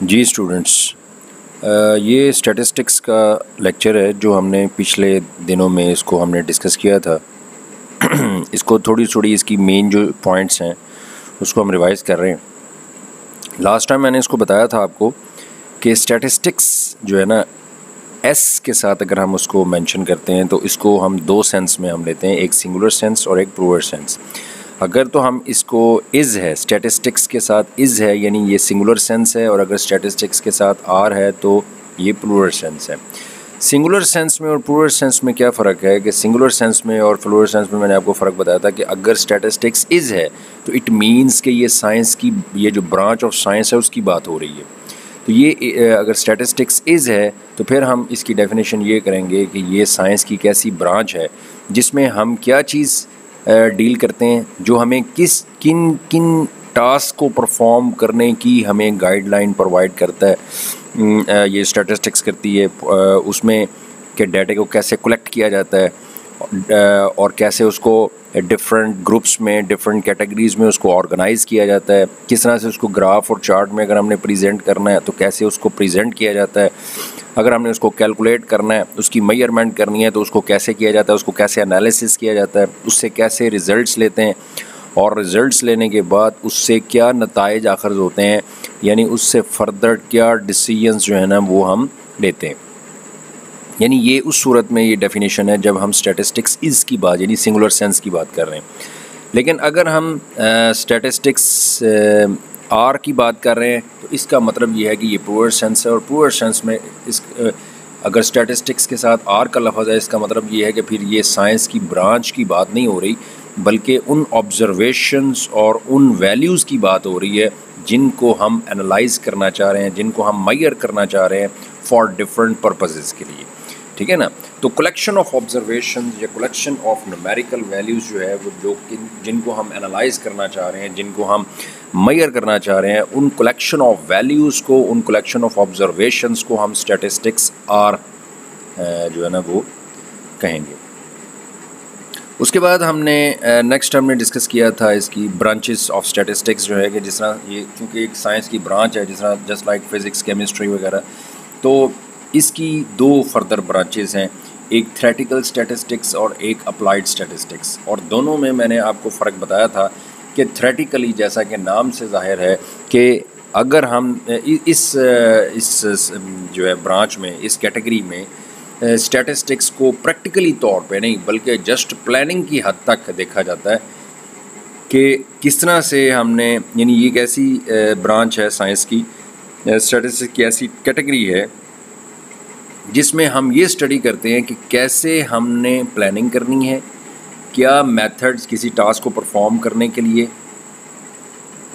جی students, یہ statistics کا lecture ہے جو ہم نے پچھلے دنوں میں اس کو ہم نے ڈسکس کیا تھا۔ اس کو تھوڑی اس کی مین جو پوائنٹس ہیں اس کو ہم ریوائز کر رہے ہیں۔ لاسٹ ٹائم میں نے اس کو بتایا تھا آپ کو کہ اسٹیٹسٹکس جو ہے نا ایس کے ساتھ اگر ہم اس کو مینشن کرتے ہیں تو اس کو ہم دو سینس میں ہم لیتے ہیں، ایک سنگولر سینس اور ایک پلورل سینس۔ اگر تو ہم اس کو از ہے، اسٹیٹسٹکس کے ساتھ از ہے یعنی یہ سنگولر سینس ہے، اور اگر اسٹیٹسٹکس کے ساتھ آر ہے تو یہ پلورل سینس ہے۔ سنگولر سینس میں اور پلورل سینس میں کیا فرق ہے کہ سنگولر سینس میں اور پلورل سینس میں نے آپ کو فرق بتایا تھا کہ اگر اسٹیٹسٹکس از ہے تو اٹ مینس کہ یہ سائنس کی، یہ جو برانچ آف سائنس ہے اس کی بات ہو رہی ہے۔ تو یہ اگر اسٹیٹسٹکس از ہے تو پھر ہم اس کی ڈیفینیشن یہ کریں گے کہ یہ سائنس کی کیسی برانچ ہے جس میں ہم کیا چیز ڈیل کرتے ہیں، جو ہمیں کن ٹاسک کو پرفارم کرنے کی ہمیں گائیڈ لائن پرووائڈ کرتا ہے۔ یہ اسٹیٹسٹکس کرتی ہے اس میں کہ ڈیٹا کو کیسے کلیکٹ کیا جاتا ہے اور کیسے اس کو ڈفرینٹ گروپس میں، ڈفرینٹ کیٹیگریز میں اس کو آرگنائز کیا جاتا ہے، کس طرح سے اس کو گراف اور چارٹ میں اگر ہم نے پریزنٹ کرنا ہے تو کیسے اس کو پریزنٹ کیا جاتا ہے، اگر ہم نے اس کو کیلکولیٹ کرنا ہے، اس کی میئرمنٹ کرنی ہے تو اس کو کیسے کیا جاتا ہے، اس کو کیسے انالیسس کیا جاتا ہے، اس سے کیسے ریزلٹس لیتے ہیں، اور ریزلٹس لینے کے بعد اس سے کیا نتائج اخذ ہوتے ہیں، یعنی اس سے فردر کیا ڈیسیجنز جو ہے نا وہ ہم لیتے ہیں۔ یعنی یہ اس صورت میں یہ ڈیفینیشن ہے جب ہم اسٹیٹسٹکس از کی بات یعنی سنگولر سینس کی بات کر رہے ہیں۔ لیکن اگر ہم اسٹیٹسٹکس آر کی بات کر رہے ہیں تو اس کا مطلب یہ ہے کہ یہ پلورل سینس ہے، اور پلورل سینس میں اگر اسٹیٹسٹکس کے ساتھ آر کا لفظ ہے اس کا مطلب یہ ہے کہ پھر یہ سائنس کی برانچ کی بات نہیں ہو رہی بلکہ ان آبزرویشنز اور ان ویلیوز کی بات ہو رہی ہے جن کو ہم انالائز کرنا چاہ رہے ہیں، جن کو ہم میئر کرنا چاہ رہے ہیں فار ڈفرینٹ پرپزز کے لیے، ٹھیک ہے نا۔ تو کلیکشن آف آبزرویشنز یا کلیکشن آف نومیریکل ویلیوز جو ہے وہ جن کو ہم انالائز کرنا چاہ رہے ہیں، جن کو ہم میئر کرنا چاہ رہے ہیں، ان کلیکشن آف ویلیوز کو، ان کلیکشن آف آبزرویشنز کو ہم اسٹیٹسٹکس آر جو ہے نا وہ کہیں گے۔ اس کے بعد ہم نے نیکسٹ ہم نے ڈسکس کیا تھا اس کی برانچز آف اسٹیٹسٹکس جو ہے کہ جس طرح یہ چونکہ ایک سائنس کی برانچ ہے، جس طرح جسٹ لائک فزکس، کیمسٹری وغیرہ، تو اس کی دو فردر برانچز ہیں، ایک تھیوریٹیکل اسٹیٹسٹکس اور ایک اپلائیڈ اسٹیٹسٹکس، اور دونوں میں نے آپ کو فرق بتایا تھا کہ تھیوریٹیکلی جیسا کہ نام سے ظاہر ہے کہ اگر ہم اس جو ہے برانچ میں، اس کیٹیگری میں اسٹیٹسٹکس کو پریکٹیکلی طور پہ نہیں بلکہ جسٹ پلاننگ کی حد تک دیکھا جاتا ہے کہ کس طرح سے ہم نے، یعنی یہ ایک ایسی برانچ ہے سائنس کی، اسٹیٹسٹکس کی ایسی کیٹیگری ہے جس میں ہم یہ اسٹڈی کرتے ہیں کہ کیسے ہم نے پلاننگ کرنی ہے، کیا میتھڈز کسی ٹاسک کو پرفارم کرنے کے لیے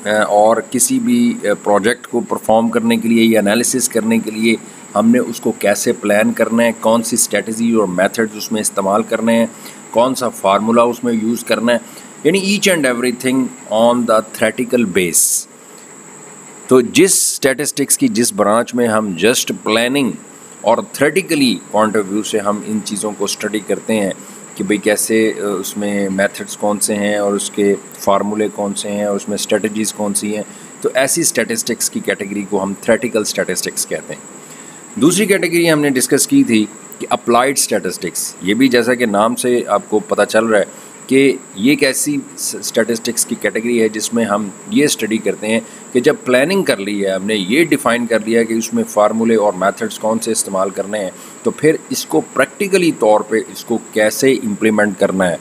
اور کسی بھی پروجیکٹ کو پرفارم کرنے کے لیے یا انالیسس کرنے کے لیے ہم نے اس کو کیسے پلان کرنا ہے، کون سی اسٹریٹجی اور میتھڈز اس میں استعمال کرنے ہیں، کون سا فارمولا اس میں یوز کرنا ہے، یعنی each and every thing on the theoretical base. تو جس اسٹیٹسٹکس کی جس برانچ میں ہم جسٹ پلاننگ اور تھیوریٹیکلی پوائنٹ آف ویو سے ہم ان چیزوں کو اسٹڈی کرتے ہیں کہ بھئی کیسے اس میں میتھڈس کون سے ہیں اور اس کے فارمولے کون سے ہیں اور اس میں اسٹریٹجیز کون سی ہیں، تو ایسی اسٹیٹسٹکس کی کیٹیگری کو ہم تھیوریٹیکل اسٹیٹسٹکس کہتے ہیں۔ دوسری کیٹیگری ہم نے ڈسکس کی تھی کہ اپلائیڈ اسٹیٹسٹکس، یہ بھی جیسا کہ نام سے آپ کو پتہ چل رہا ہے کہ یہ ایک ایسی اسٹیٹسٹکس کی کیٹیگری ہے جس میں ہم یہ اسٹڈی کرتے ہیں کہ جب پلاننگ کر لی ہے، ہم نے یہ ڈیفائن کر لیا کہ اس میں فارمولے اور میتھڈس کون سے استعمال کرنے ہیں، تو پھر اس کو پریکٹیکلی طور پہ اس کو کیسے امپلیمنٹ کرنا ہے،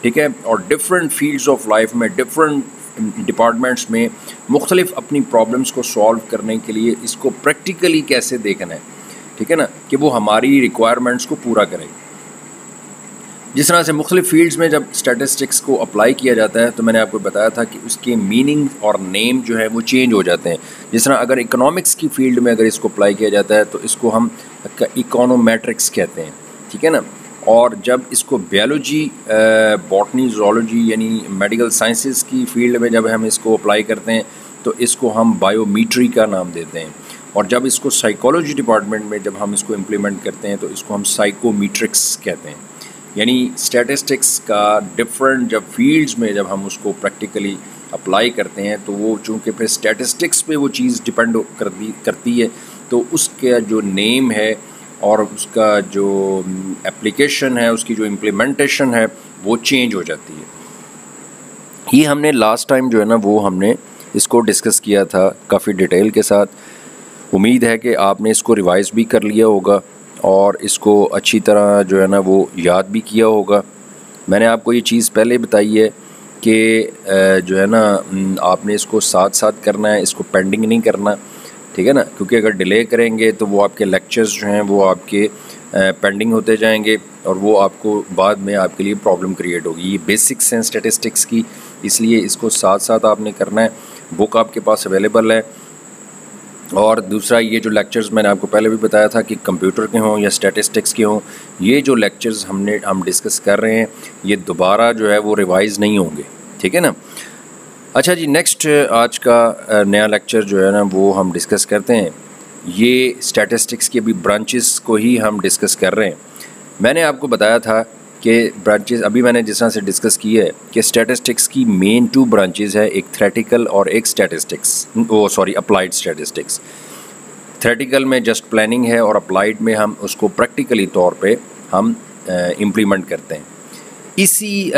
ٹھیک ہے، اور ڈفرینٹ فیلڈز آف لائف میں، ڈفرینٹ ڈپارٹمنٹس میں مختلف اپنی پرابلمس کو سالو کرنے کے لیے اس کو پریکٹیکلی کیسے دیکھنا ہے، ٹھیک ہے نا، کہ وہ ہماری ریکوائرمنٹس کو پورا کرے۔ جس طرح سے مختلف فیلڈز میں جب اسٹیٹسٹکس کو اپلائی کیا جاتا ہے تو میں نے آپ کو بتایا تھا کہ اس کے میننگ اور نیم جو ہے وہ چینج ہو جاتے ہیں۔ جس طرح اگر اکنامکس کی فیلڈ میں اگر اس کو اپلائی کیا جاتا ہے تو اس کو ہم اکانومیٹرکس کہتے ہیں، ٹھیک ہے نا، اور جب اس کو بیولوجی، باٹنی، زوالوجی یعنی میڈیکل سائنسز کی فیلڈ میں جب ہم اس کو اپلائی کرتے ہیں تو اس کو ہم بایومیٹری کا نام دیتے ہیں، اور جب اس کو سائیکالوجی ڈپارٹمنٹ میں جب ہم اس کو امپلیمنٹ کرتے ہیں تو اس کو ہم سائیکومیٹرکس کہتے ہیں۔ یعنی اسٹیٹسٹکس کا ڈفرینٹ جب فیلڈز میں جب ہم اس کو پریکٹیکلی اپلائی کرتے ہیں تو وہ چونکہ پھر اسٹیٹسٹکس پہ وہ چیز ڈپینڈ کرتی ہے، تو اس کا جو نیم ہے اور اس کا جو اپلیکیشن ہے، اس کی جو امپلیمنٹیشن ہے وہ چینج ہو جاتی ہے۔ یہ ہم نے لاسٹ ٹائم جو ہے نا وہ ہم نے اس کو ڈسکس کیا تھا کافی ڈیٹیل کے ساتھ۔ امید ہے کہ آپ نے اس کو ریوائز بھی کر لیا ہوگا اور اس کو اچھی طرح جو ہے نا وہ یاد بھی کیا ہوگا۔ میں نے آپ کو یہ چیز پہلے بتائی ہے کہ جو ہے نا آپ نے اس کو ساتھ ساتھ کرنا ہے، اس کو پینڈنگ نہیں کرنا، ٹھیک ہے نا، کیونکہ اگر ڈیلے کریں گے تو وہ آپ کے لیکچرز جو ہیں وہ آپ کے پینڈنگ ہوتے جائیں گے اور وہ آپ کو بعد میں آپ کے لیے پرابلم کریٹ ہوگی۔ یہ بیسکس ہیں اسٹیٹسٹکس کی، اس لیے اس کو ساتھ ساتھ آپ نے کرنا ہے۔ بک آپ کے پاس اویلیبل ہے، اور دوسرا یہ جو لیکچرز میں نے آپ کو پہلے بھی بتایا تھا کہ کمپیوٹر کے ہوں یا اسٹیٹسٹکس کے ہوں، یہ جو لیکچرز ہم ڈسکس کر رہے ہیں یہ دوبارہ جو ہے وہ ریوائز نہیں ہوں گے، ٹھیک ہے نا۔ اچھا جی، نیکسٹ آج کا نیا لیکچر جو ہے نا وہ ہم ڈسکس کرتے ہیں، یہ اسٹیٹسٹکس کے بھی برانچز کو ہی ہم ڈسکس کر رہے ہیں۔ میں نے آپ کو بتایا تھا کہ برانچز ابھی میں نے جس طرح سے ڈسکس کی ہے کہ اسٹیٹسٹکس کی مین 2 برانچز ہے، ایک تھریٹیکل اور ایک اپلائیڈ اسٹیٹسٹکس۔ تھریٹیکل میں جسٹ پلاننگ ہے اور اپلائیڈ میں ہم اس کو پریکٹیکلی طور پہ ہم امپلیمنٹ کرتے ہیں۔ اسی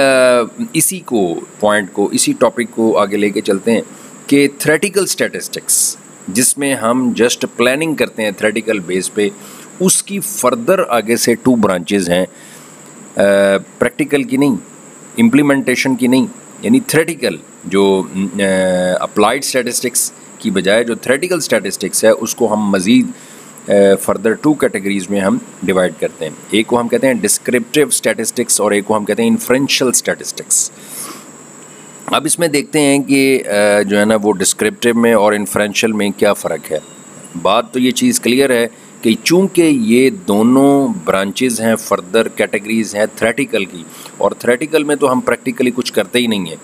ٹاپک کو آگے لے کے چلتے ہیں کہ تھریٹیکل اسٹیٹسٹکس جس میں ہم جسٹ پلاننگ کرتے ہیں تھریٹیکل بیس پہ، اس کی فردر آگے سے 2 برانچز ہیں، پریکٹیکل کی نہیں، امپلیمنٹیشن کی نہیں، یعنی تھریٹیکل جو اپلائیڈ اسٹیٹسٹکس کی بجائے جو تھریٹیکل اسٹیٹسٹکس ہے اس کو ہم مزید فردر 2 کیٹیگریز میں ہم ڈیوائڈ کرتے ہیں۔ ایک کو ہم کہتے ہیں ڈسکرپٹیو اسٹیٹسٹکس اور ایک کو ہم کہتے ہیں انفرینشیل اسٹیٹسٹکس۔ اب اس میں دیکھتے ہیں کہ جو ہے نا وہ ڈسکرپٹیو میں اور انفرینشیل میں کیا فرق ہے۔ بات تو یہ چیز کلیئر ہے کہ چونکہ یہ دونوں برانچز ہیں، فردر کیٹیگریز ہیں تھریٹیکل کی، اور تھریٹیکل میں تو ہم پریکٹیکلی کچھ کرتے ہی نہیں ہیں،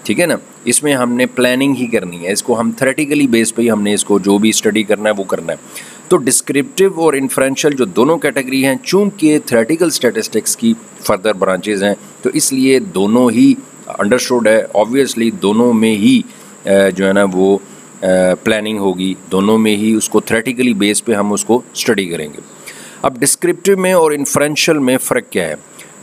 ٹھیک ہے نا، اس میں ہم نے پلاننگ ہی کرنی ہے، اس کو ہم تھریٹیکلی بیس پہ ہی ہم نے اس کو جو بھی اسٹڈی کرنا ہے وہ کرنا ہے۔ تو ڈسکرپٹیو اور انفرینشیل جو دونوں کیٹیگری ہیں، چونکہ تھریٹیکل اسٹیٹسٹکس کی فردر برانچز ہیں تو اس لیے دونوں ہی انڈرسٹوڈ ہے، آبویسلی دونوں میں ہی جو ہے نا وہ پلاننگ ہوگی، دونوں میں ہی اس کو تھریٹیکلی بیس پہ ہم اس کو اسٹڈی کریں گے۔ اب ڈسکرپٹیو میں اور انفرینشیل میں فرق کیا ہے؟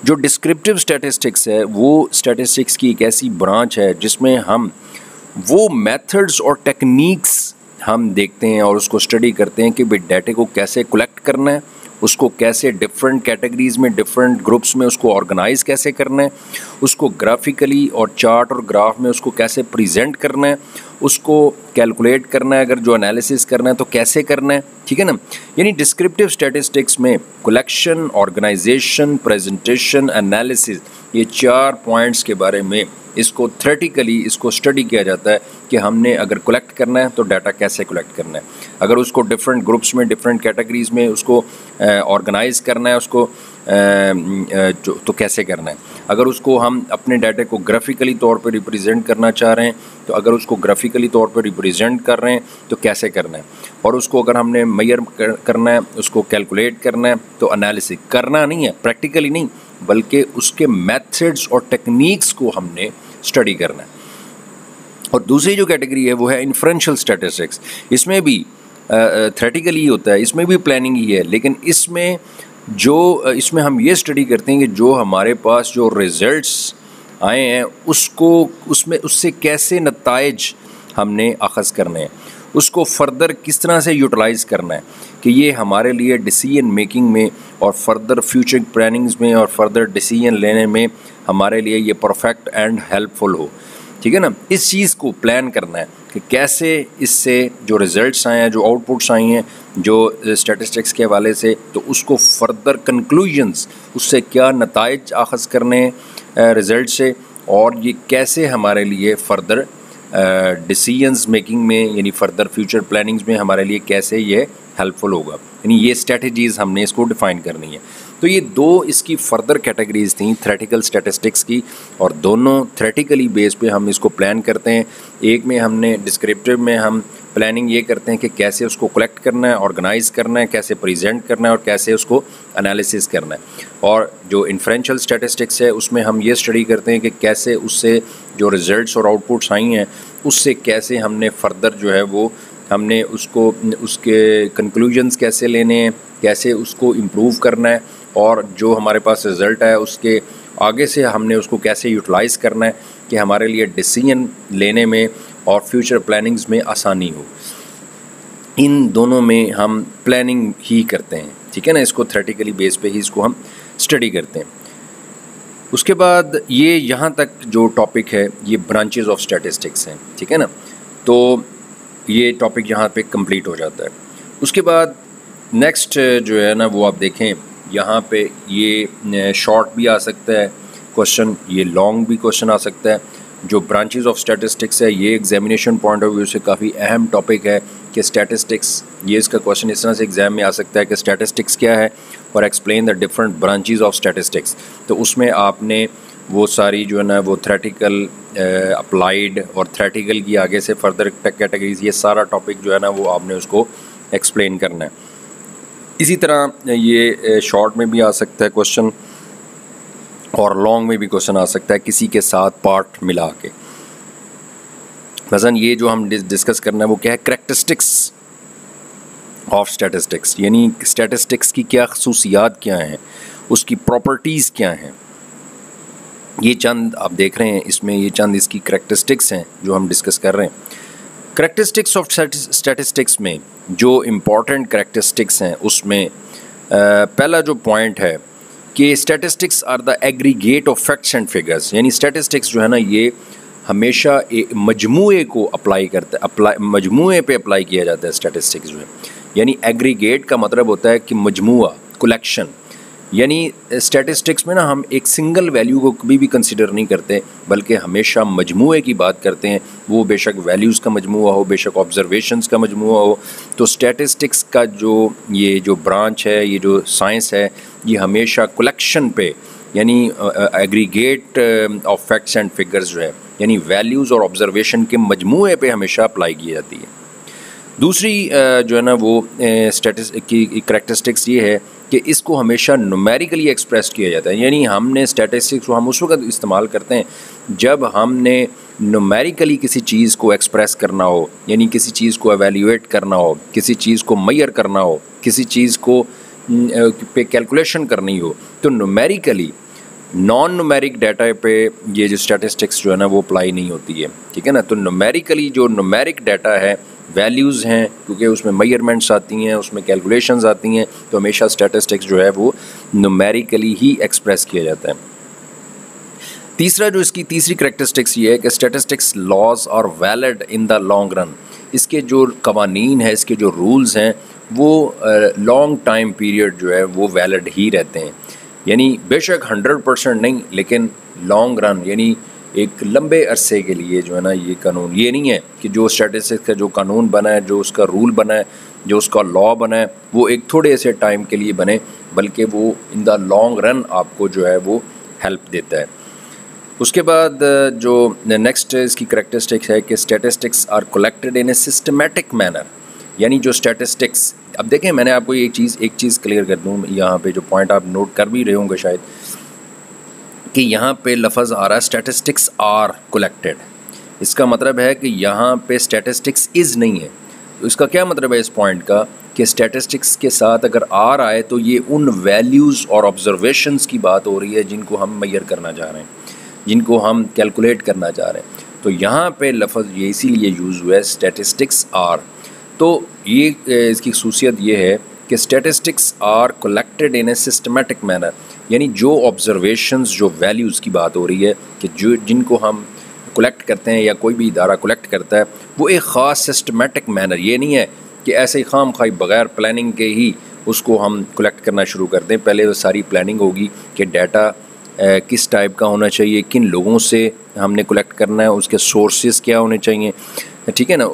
جو ڈسکرپٹیو اسٹیٹسٹکس ہے وہ اسٹیٹسٹکس کی ایک ایسی برانچ ہے جس میں ہم وہ میتھڈز اور ٹیکنیکس ہم دیکھتے ہیں اور اس کو اسٹڈی کرتے ہیں کہ ڈیٹا کو کیسے کلیکٹ کرنا ہے، اس کو کیسے ڈفرینٹ کیٹیگریز میں ڈفرینٹ گروپس میں اس کو آرگنائز کیسے کرنا ہے، اس کو گرافیکلی اور چارٹ اور گراف میں اس کو کیسے پریزنٹ کرنا ہے، اس کو کیلکولیٹ کرنا ہے، اگر جو انالیسس کرنا ہے تو کیسے کرنا ہے، ٹھیک ہے نا۔ یعنی ڈسکرپٹیو اسٹیٹسٹکس میں کلیکشن، آرگنائزیشن، پریزنٹیشن، انالیسس، یہ 4 پوائنٹس کے بارے میں اس کو تھریٹیکلی اس کو اسٹڈی کیا جاتا ہے کہ ہم نے اگر کلیکٹ کرنا ہے تو ڈیٹا کیسے کلیکٹ کرنا ہے، اگر اس کو ڈفرینٹ گروپس میں ڈفرینٹ کیٹیگریز میں اس کو آرگنائز کرنا ہے، اس کو تو کیسے کرنا ہے، اگر اس کو ہم اپنے ڈیٹا کو گرافیکلی طور پہ ریپرزینٹ کرنا چاہ رہے ہیں تو اگر اس کو گرافیکلی طور پہ ریپرزینٹ کر رہے ہیں تو کیسے کرنا ہے، اور اس کو اگر ہم نے میئر کرنا ہے، اس کو کیلکولیٹ کرنا ہے تو انالیسس کرنا نہیں ہے، پریکٹیکلی نہیں بلکہ اس کے میتھڈز اور ٹیکنیکس کو ہم نے اسٹڈی کرنا ہے۔ اور دوسری جو کیٹیگری ہے وہ ہے انفرینشیل اسٹیٹسٹکس، اس میں بھی تھریٹیکل ہی ہوتا ہے، اس میں بھی پلاننگ ہی ہے، لیکن اس میں ہم یہ اسٹڈی کرتے ہیں کہ جو ہمارے پاس جو ریزلٹس آئے ہیں اس سے کیسے نتائج ہم نے اخذ کرنے ہیں، اس کو فردر کس طرح سے یوٹیلائز کرنا ہے کہ یہ ہمارے لیے ڈیسیژن میکنگ میں اور فردر فیوچر پلاننگز میں اور فردر ڈیسیژن لینے میں ہمارے لیے یہ پرفیکٹ اینڈ ہیلپ فل ہو، ٹھیک ہے نا۔ اس چیز کو پلان کرنا ہے کہ کیسے اس سے جو ریزلٹس آئے ہیں، جو آؤٹ پٹس آئی ہیں جو اسٹیٹسٹکس کے حوالے سے، تو اس کو فردر کنکلوژنس، اس سے کیا نتائج اخذ کرنے ہیں رزلٹ سے، اور یہ کیسے ہمارے لیے فردر ڈیسیژنز میکنگ میں یعنی فردر فیوچر پلاننگز میں ہمارے لیے کیسے یہ ہیلپ فل ہوگا، یعنی یہ اسٹریٹجیز ہم نے اس کو ڈیفائن کرنی ہے۔ تو یہ 2 اس کی فردر کیٹیگریز تھیں تھریٹیکل اسٹیٹسٹکس کی، اور دونوں تھریٹیکلی بیس پہ ہم اس کو پلان کرتے ہیں۔ ایک میں ہم نے ڈسکرپٹیو میں ہم پلاننگ یہ کرتے ہیں کہ کیسے اس کو کلیکٹ کرنا ہے, آرگنائز کرنا ہے, کیسے پریزنٹ کرنا ہے اور کیسے اس کو انالیسس کرنا ہے. اور جو انفرینشیل اسٹیٹسٹکس ہے اس میں ہم یہ اسٹڈی کرتے ہیں کہ کیسے اس سے جو ریزلٹس اور آؤٹ پٹس آئی ہیں اس سے کیسے ہم نے فردر جو ہے وہ ہم نے اس کو اس کے کنکلوژنس کیسے لینے ہیں, کیسے اس کو امپروو کرنا ہے, اور جو ہمارے پاس رزلٹ ہے اس کے آگے سے ہم نے اس کو کیسے یوٹیلائز کرنا ہے کہ ہمارے لیے ڈیسیجن لینے میں اور فیوچر پلاننگز میں آسانی ہو. ان دونوں میں ہم پلاننگ ہی کرتے ہیں, ٹھیک ہے نا, اس کو تھیوریٹیکلی بیس پہ ہی اس کو ہم اسٹڈی کرتے ہیں. اس کے بعد یہ یہاں تک جو ٹاپک ہے یہ برانچز آف اسٹیٹسٹکس ہیں, ٹھیک ہے نا, تو یہ ٹاپک یہاں پہ کمپلیٹ ہو جاتا ہے. اس کے بعد نیکسٹ جو ہے نا وہ آپ دیکھیں یہاں پہ یہ شارٹ بھی آ سکتا ہے کوشچن, یہ لانگ بھی کوشچن آ سکتا ہے. جو برانچز آف اسٹیٹسٹکس ہے یہ ایگزامینیشن پوائنٹ آف ویو سے کافی اہم ٹاپک ہے کہ اسٹیٹسٹکس, یہ اس کا کوشچن اس طرح سے ایگزام میں آ سکتا ہے کہ اسٹیٹسٹکس کیا ہے اور explain the different branches of statistics. تو اس میں آپ نے وہ ساری جو ہے نا وہ تھیوریٹیکل, اپلائیڈ اور تھیوریٹیکل کی آگے سے فردر کیٹیگریز, یہ سارا ٹاپک جو ہے نا وہ آپ نے اس کو ایکسپلین کرنا ہے. اسی طرح یہ شارٹ میں بھی آ سکتا ہے کوشچن اور لانگ میں بھی کوشچن آ سکتا ہے کسی کے ساتھ پارٹ ملا کے. مثلاً یہ جو ہم ڈسکس کرنا ہے وہ کیا ہے, کریکٹرسٹکس آف اسٹیٹسٹکس, یعنی اسٹیٹسٹکس کی کیا خصوصیات کیا ہیں, اس کی پراپرٹیز کیا ہیں. یہ چند آپ دیکھ رہے ہیں اس میں, یہ چند اس کی کریکٹرسٹکس ہیں جو ہم ڈسکس کر رہے ہیں. کریکٹرسٹکس آف اسٹیٹسٹکس میں جو امپورٹنٹ کریکٹرسٹکس ہیں اس میں پہلا جو پوائنٹ ہے کہ statistics are the aggregate of facts and figures, یعنی اسٹیٹسٹکس جو ہے نا یہ ہمیشہ مجموعے کو اپلائی کرتا ہے, مجموعے پہ اپلائی کیا جاتا ہے اسٹیٹسٹکس جو ہے. یعنی ایگریگیٹ کا مطلب ہوتا ہے کہ مجموعہ, کلیکشن. یعنی اسٹیٹسٹکس میں نا ہم ایک سنگل ویلیو کو کبھی بھی کنسیڈر نہیں کرتے بلکہ ہمیشہ مجموعے کی بات کرتے ہیں, وہ بے شک ویلیوز کا مجموعہ ہو, بے شک آبزرویشنز کا مجموعہ ہو. تو اسٹیٹسٹکس کا جو یہ جو برانچ ہے, یہ جو سائنس ہے, یہ ہمیشہ کلیکشن پہ, یعنی aggregate of facts and figures جو ہے, یعنی ویلیوز اور آبزرویشن کے مجموعے پہ ہمیشہ اپلائی کی جاتی ہے. دوسری جو ہے نا وہ کی کریکٹرسٹکس یہ ہے کہ اس کو ہمیشہ نومیریکلی ایکسپریس کیا جاتا ہے. یعنی ہم نے اسٹیٹسٹکس کو ہم اس وقت استعمال کرتے ہیں جب ہم نے نومیریکلی کسی چیز کو ایکسپریس کرنا ہو, یعنی کسی چیز کو ایویلیویٹ کرنا ہو, کسی چیز کو میئر کرنا ہو, کسی چیز کو پہ کیلکولیشن کرنی ہو. تو نومیریکلی, نان نومیرک ڈیٹا پہ یہ جو اسٹیٹسٹکس جو ہے نا وہ اپلائی نہیں ہوتی ہے, ٹھیک ہے نا. تو نومیریکلی جو نومیرک ڈیٹا ہے, ویلیوز ہیں, کیونکہ اس میں میئرمنٹس آتی ہیں, اس میں کیلکولیشنز آتی ہیں, تو ہمیشہ اسٹیٹسٹکس جو ہے وہ نومیریکلی ہی ایکسپریس کیا جاتا ہے. تیسرا جو اس کی تیسری کریکٹرسٹکس یہ ہے کہ statistics laws are valid in the long run. اس کے جو قوانین ہیں, اس کے جو رولز ہیں وہ لانگ ٹائم پیریڈ جو ہے وہ ویلڈ ہی رہتے ہیں. یعنی بے شک 100% نہیں, لیکن لانگ رن یعنی ایک لمبے عرصے کے لیے جو ہے نا یہ قانون, یہ نہیں ہے کہ جو اسٹیٹسٹکس کا جو قانون بنا ہے, جو اس کا رول بنا ہے, جو اس کا لا بنا ہے, وہ ایک تھوڑے سے ٹائم کے لیے بنے, بلکہ وہ ان دا لانگ رن آپ کو جو ہے وہ ہیلپ دیتا ہے. اس کے بعد جو نیکسٹ اس کی کریکٹرسٹکس ہے کہ statistics are collected in a systematic manner. یعنی جو اسٹیٹسٹکس, اب دیکھیں میں نے آپ کو ایک چیز کلیئر کر دوں یہاں پہ, جو پوائنٹ آپ نوٹ کر بھی رہے ہوں گے شاید, کہ یہاں پہ لفظ آ رہا ہے اسٹیٹسٹکس آر کلیکٹڈ. اس کا مطلب ہے کہ یہاں پہ اسٹیٹسٹکس از نہیں ہے. تو اس کا کیا مطلب ہے اس پوائنٹ کا کہ اسٹیٹسٹکس کے ساتھ اگر آر آئے تو یہ ان ویلیوز اور آبزرویشنز کی بات ہو رہی ہے جن کو ہم میئر کرنا چاہ رہے ہیں, جن کو ہم کیلکولیٹ کرنا چاہ رہے ہیں. تو یہاں پہ لفظ یہ اسی لیے یوز ہوا ہے اسٹیٹسٹکس آر. تو یہ اس کی خصوصیت یہ ہے کہ statistics are collected in a systematic manner. یعنی جو آبزرویشنز, جو ویلیوز کی بات ہو رہی ہے کہ جن کو ہم کلیکٹ کرتے ہیں یا کوئی بھی ادارہ کلیکٹ کرتا ہے, وہ ایک خاص سسٹمیٹک مینر, یہ نہیں ہے کہ ایسے ہی خام خواہ بغیر پلاننگ کے ہی اس کو ہم کلیکٹ کرنا شروع کر دیں. پہلے وہ ساری پلاننگ ہوگی کہ ڈیٹا کس ٹائپ کا ہونا چاہیے, کن لوگوں سے ہم نے کلیکٹ کرنا ہے, اس کے سورسز کیا ہونے چاہیے, ٹھیک ہے نا,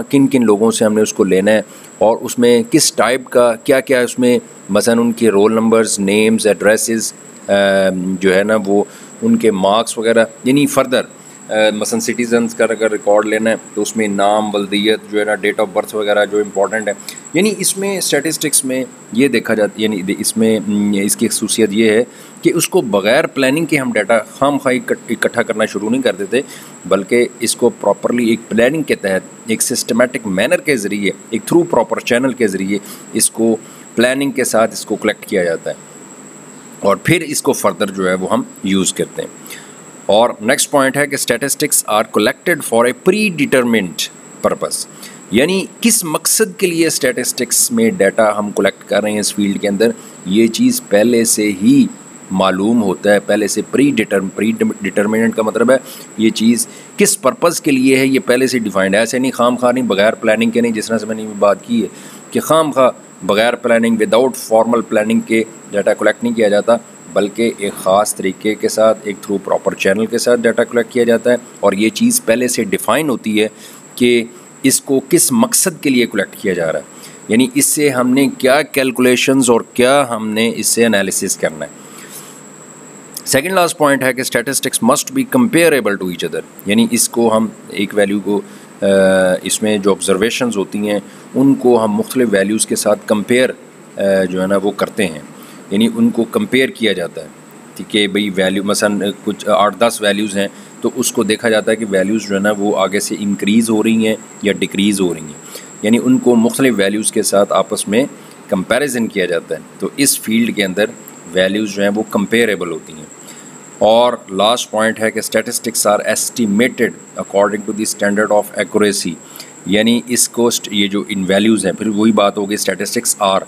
کن لوگوں سے ہم نے اس کو لینا ہے, اور اس میں کس ٹائپ کا کیا کیا اس میں, مثلا ان کے رول نمبرز, نیمز, ایڈریسز جو ہے نا وہ ان کے مارکس وغیرہ. یعنی فردر مثلا سٹیزنز کا اگر ریکارڈ لینا ہے تو اس میں نام، ولدیت جو ہے نا، ڈیٹ آف برتھ وغیرہ جو امپورٹنٹ ہے. یعنی اس میں اسٹیٹسٹکس میں یہ دیکھا جاتا، یعنی اس میں اس کی خصوصیت یہ ہے کہ اس کو بغیر پلاننگ کے ہم ڈیٹا خام خواہ اکٹھا کرنا شروع نہیں کر دیتے، بلکہ اس کو پراپرلی ایک پلاننگ کے تحت، ایک سسٹمیٹک مینر کے ذریعے، ایک تھرو پراپر چینل کے ذریعے اس کو پلاننگ کے ساتھ اس کو کلیکٹ کیا جاتا ہے، اور پھر اس کو فردر جو ہے وہ ہم یوز کرتے ہیں. اور نیکسٹ پوائنٹ ہے کہ statistics are collected for a predetermined purpose. یعنی کس مقصد کے لیے اسٹیٹسٹکس میں ڈیٹا ہم کلیکٹ کر رہے ہیں اس فیلڈ کے اندر، یہ چیز پہلے سے ہی معلوم ہوتا ہے، پہلے سے پری ڈیٹرمنٹ کا مطلب ہے یہ چیز کس پرپز کے لیے ہے، یہ پہلے سے ڈیفائنڈ ہے. ایسے نہیں خام خواہ نہیں، بغیر پلاننگ کے نہیں، جس طرح سے میں نے بات کی ہے کہ خام خواہ بغیر پلاننگ، وداؤٹ فارمل پلاننگ کے ڈیٹا کلیکٹ نہیں کیا جاتا، بلکہ ایک خاص طریقے کے ساتھ، ایک تھرو پراپر چینل کے ساتھ ڈیٹا کلیکٹ کیا جاتا ہے، اور یہ چیز پہلے سے ڈیفائن ہوتی ہے کہ اس کو کس مقصد کے لیے کلیکٹ کیا جا رہا ہے، یعنی اس سے ہم نے کیا کیلکولیشنز اور کیا ہم نے اس سے انالیسس کرنا ہے. سیکنڈ لاسٹ پوائنٹ ہے کہ statistics must be comparable to each other. یعنی اس کو ہم ایک ویلیو کو، اس میں جو آبزرویشنز ہوتی ہیں ان کو ہم مختلف ویلیوز کے ساتھ کمپیئر جو ہے نا وہ کرتے ہیں، یعنی ان کو کمپیئر کیا جاتا ہے کہ بھئی ویلیو مثلا کچھ 8-10 ویلیوز ہیں تو اس کو دیکھا جاتا ہے کہ ویلیوز جو ہے نا وہ آگے سے انکریز ہو رہی ہیں یا ڈیکریز ہو رہی ہیں، یعنی ان کو مختلف ویلیوز کے ساتھ آپس میں کمپیریزن کیا جاتا ہے. تو اس فیلڈ کے اندر ویلیوز جو ہیں وہ کمپیریبل ہوتی ہیں. اور لاسٹ پوائنٹ ہے کہ statistics are estimated according to the standard of accuracy. یعنی اس کو یہ جو ان ویلیوز ہیں، پھر وہی بات ہوگی اسٹیٹسٹکس آر،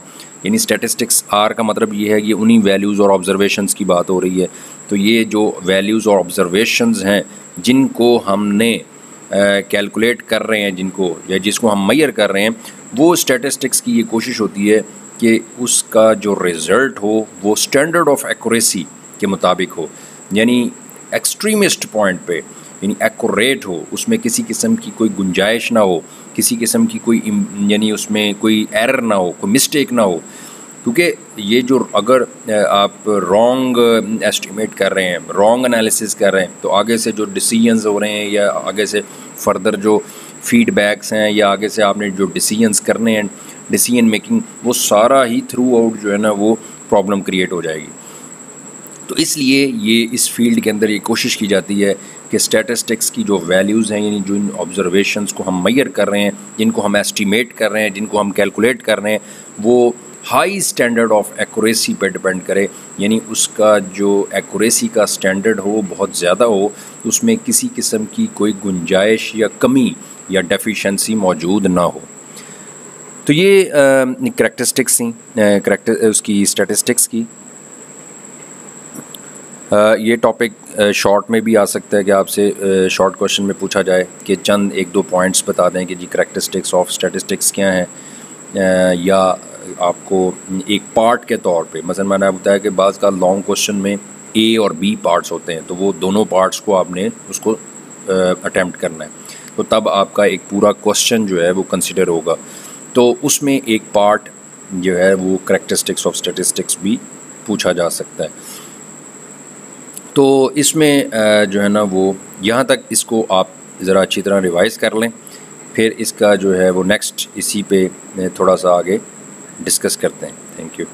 یعنی اسٹیٹسٹکس آر کا مطلب یہ ہے کہ انہی ویلیوز اور آبزرویشنز کی بات ہو رہی ہے. تو یہ جو ویلیوز اور آبزرویشنز ہیں جن کو ہم نے کیلکولیٹ کر رہے ہیں، جن کو یا جس کو ہم میئر کر رہے ہیں، وہ اسٹیٹسٹکس کی یہ کوشش ہوتی ہے کہ اس کا جو رزلٹ ہو وہ اسٹینڈرڈ آف ایکوریسی کے مطابق ہو، یعنی ایکسٹریمسٹ پوائنٹ پہ، یعنی ایکوریٹ ہو، اس میں کسی قسم کی کوئی گنجائش نہ ہو، کسی قسم کی کوئی یعنی اس میں کوئی ایرر نہ ہو، کوئی مسٹیک نہ ہو. کیونکہ یہ جو اگر آپ رانگ ایسٹیمیٹ کر رہے ہیں، رانگ انالیسس کر رہے ہیں، تو آگے سے جو ڈیسیجنز ہو رہے ہیں یا آگے سے فردر جو فیڈ بیکس ہیں یا آگے سے آپ نے جو ڈیسیجنز کرنے ہیں، ڈیسیجن میکنگ، وہ سارا ہی تھرو آؤٹ جو ہے نا وہ پرابلم کریٹ ہو جائے گی. تو اس لیے یہ اس فیلڈ کے اندر یہ کوشش کی جاتی ہے کہ اسٹیٹسٹکس کی جو ویلیوز ہیں، یعنی جو ان آبزرویشنز کو ہم میئر کر رہے ہیں، جن کو ہم ایسٹیمیٹ کر رہے ہیں، جن کو ہم کیلکولیٹ کر رہے ہیں، وہ ہائی اسٹینڈرڈ آف ایکوریسی پہ ڈپینڈ کرے، یعنی اس کا جو ایکوریسی کا اسٹینڈرڈ ہو بہت زیادہ ہو، اس میں کسی قسم کی کوئی گنجائش یا کمی یا ڈیفیشنسی موجود نہ ہو. تو یہ کریکٹرسٹکس تھیں اس کی اسٹیٹسٹکس کی. یہ ٹاپک شارٹ میں بھی آ سکتا ہے کہ آپ سے شارٹ کوشچن میں پوچھا جائے کہ چند 1-2 پوائنٹس بتا دیں کہ جی کریکٹرسٹکس آف اسٹیٹسٹکس کیا ہیں، یا آپ کو ایک پارٹ کے طور پہ، مثلا میں نے بتایا کہ بعض کا لانگ کوشچن میں اے اور بی پارٹس ہوتے ہیں، تو وہ دونوں پارٹس کو آپ نے اس کو اٹیمپٹ کرنا ہے، تو تب آپ کا ایک پورا کوشچن جو ہے وہ کنسیڈر ہوگا. تو اس میں ایک پارٹ جو ہے وہ کریکٹرسٹکس آف اسٹیٹسٹکس بھی پوچھا جا سکتا ہے. تو اس میں جو ہے نا وہ یہاں تک اس کو آپ ذرا اچھی طرح ریوائز کر لیں، پھر اس کا جو ہے وہ نیکسٹ اسی پہ تھوڑا سا آگے ڈسکس کرتے ہیں. Thank you.